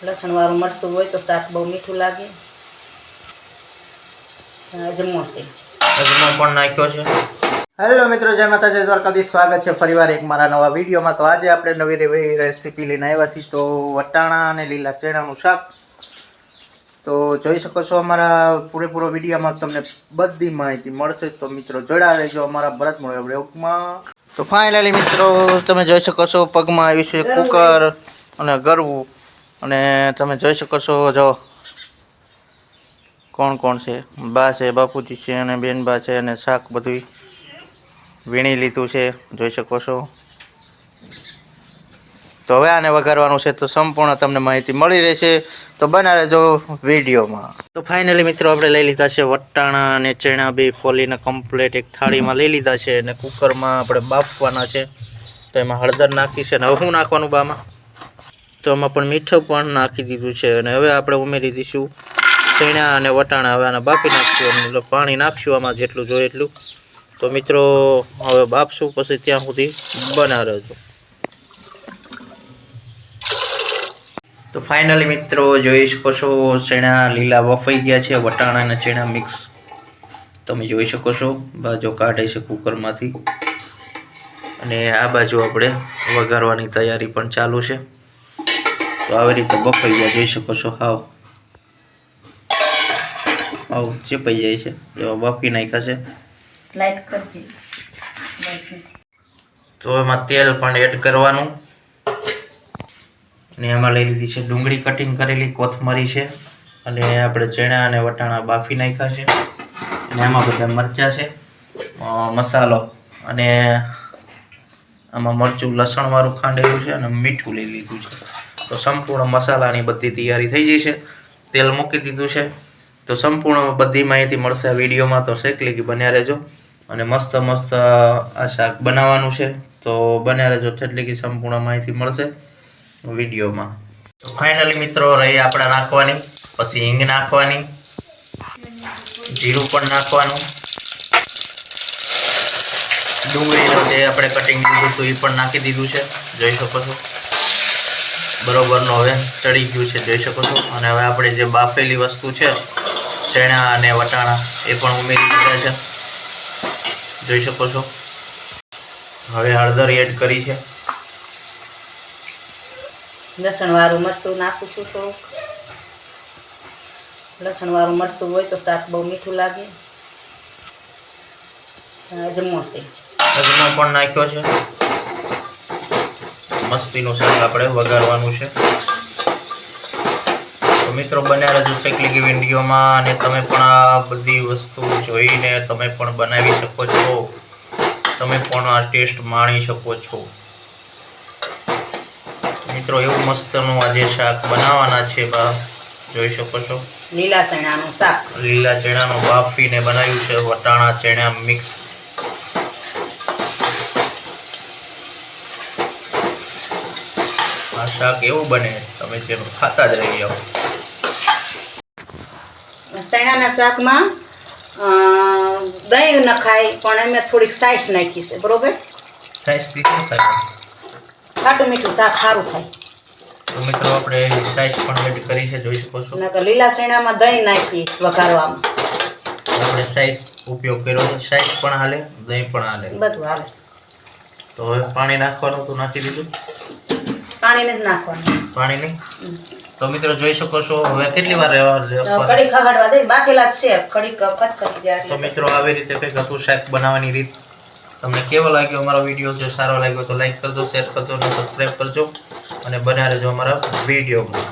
લસણ વાળું મરચું હોય તો શાક બહુ મીઠું લાગે. અજમો છે, અજમો પણ નાખ્યો છે. હેલો મિત્રો, જય માતાજી, દ્વારકાધીશ. સ્વાગત છે ફરીવાર એક મારા નવા વિડીયોમાં. તો આજે આપણે નવી રેસીપી લઈને આવ્યા છીએ. તો વટાણા અને લીલા ચણાનું શાક. તો જોઈ શકો છો અમારા પૂરેપૂરો વિડીયોમાં તમને બધી માહિતી મળશે. તો મિત્રો જોડાઈ રહેજો અમારા ભરત મોરે બ્લોગમાં. તો ફાઇનલી મિત્રો તમે જોઈ શકો છો પગમાં આવ્યું છે કુકર અને ગરવું. અને તમે જોઈ શકો છો જો કોણ કોણ છે. બા છે, બાપુજી છે અને બેનબા છે. અને શાક બધું વીણી લીધું છે, જોઈ શકો છો. તો હવે આને વઘારવાનું છે, તો સંપૂર્ણ તમને માહિતી મળી રહેશે. તો બના રહેજો વિડીયોમાં. તો ફાઇનલી મિત્રો આપણે લઈ લીધા છે વટાણા અને ચણા બે ફોલીને કમ્પ્લીટ એક થાળીમાં લઈ લીધા છે. અને કુકરમાં આપણે બાફવાના છે. તો એમાં હળદર નાખી છે. અને હવે શું નાખવાનું બામાં? તો એમાં પણ મીઠું પણ નાખી દીધું છે. અને હવે આપણે ઉમેરી દઈશું ચણા અને વટાણા. હવે આને બાફી નાખશું. એટલે પાણી નાખશું આમાં જેટલું જોઈએ એટલું. તો મિત્રો હવે બાફશું, પછી ત્યાં સુધી બના રહેજો. તો ફાઇનલી મિત્રો જોઈ શકો છો ચણા લીલા બફાઈ ગયા છે. વટાણા અને ચણા મિક્સ તમે જોઈ શકો છો. બાજુ કાઢે છે કુકરમાંથી. અને આ બાજુ આપણે વઘારવાની તૈયારી પણ ચાલુ છે. તો આવી રીતે બફાઈ ગયા જોઈ શકો છો. હાવ ચીપાઈ જાય છે, એવા બાફી નાખ્યા છે. લાઈટ કરજે. તો એમાં તેલ પણ એડ કરવાનું. અને એમાં લઈ લીધી છે ડુંગળી કટિંગ કરેલી, કોથમરી છે. અને આપણે ચણા અને વટાણા બાફી નાખ્યા છે. અને એમાં બધા મરચાં છે, મસાલો, અને આમાં મરચું લસણવાળું ખાંડેલું છે. અને મીઠું લઈ લીધું છે. તો સંપૂર્ણ મસાલાની બધી તૈયારી થઈ જઈ છે. તેલ મૂકી દીધું છે. તો સંપૂર્ણ બધી માહિતી મળશે આ વિડીયોમાં. તો શેક લીધી બન્યા રહેજો. અને મસ્ત મસ્ત આ શાક બનાવવાનું છે. તો બન્યા રહેજો, એટલે કે સંપૂર્ણ માહિતી મળશે વિડીયોમાં. તો ફાઇનલી મિત્રો રહી આપણે નાખવાની, પછી હિંગ નાખવાની, જીરું પણ નાખવાનું, ડુંગળીનું જે આપણે કટિંગ લીધું હતું એ પણ નાખી દીધું છે, જોઈ શકો છો. બરોબરનો હવે ચડી ગયું છે, જોઈ શકો છો. અને હવે આપણે જે બાફેલી વસ્તુ છે ચણા અને વટાણા એ પણ ઉમેરી દીધા છે, જોઈ શકો છો. હવે હળદર એડ કરી છે. લસણ વાળું મરચું નાખું છું થોડુંક. લસણ વાળું મરચું હોય તો શાક બહુ મીઠું લાગે. અજમો છે, અજમો પણ નાખ્યો છે. મસ્તીનું શાક આપણે વઘારવાનું છે. તો મિત્રો બન્યા રહેજો શેકલી વિડીયોમાં. અને તમે પણ આ બધી વસ્તુ જોઈને તમે પણ બનાવી શકો છો. તમે પણ આ ટેસ્ટ માણી શકો છો. મિત્રો એવું મસ્તનું આજે શાક બનાવવાના છે બા, જોઈ શકો છો. લીલા ચણાનું શાક, લીલા ચણાનું બાફીને બનાવ્યું છે. વટાણા ચણા મિક્સ. આ શાક એવું બને તમે જેનું ખાતા જ રહી જાઓ. ચણાના શાકમાં દહીં નખાય, પણ એમ થોડીક સાઈસ નાખી છે, બરોબર. સાઈઝથી શું થાય? ખાટું મીઠું શાક સારું થાય. તો મિત્રો આપણે સાઈઝ પણ એડ કરી છે, જોઈ શકો છો. નકર લીલા ચણામાં દહીં નાખી વઘારવામાં. આપણે સાઈઝ ઉપયોગ કર્યો છે. સાઈઝ પણ હાલે, દહીં પણ હાલે, બધું હાલે. તો હવે પાણી નાખવાનું તો નાખી દીધું. પાણી નથી નાખવાનું. પાણી નહીં. તો મિત્રો જોઈ શકો છો. હવે કેટલી વાર રહેવા કડી ખગાડવા દે, બાફેલા જ છે. કડી ખટખટી જાય. તો મિત્રો આવી રીતે કંઈક હતું શાક બનાવવાની રીત. તમને કેવો લાગ્યો અમારો વિડીયો? જો સારો લાગ્યો તો લાઈક કરજો, શેર કરજો અને સબસ્ક્રાઈબ કરજો. અને બન્યા રહેજો અમારા વિડીયોમાં.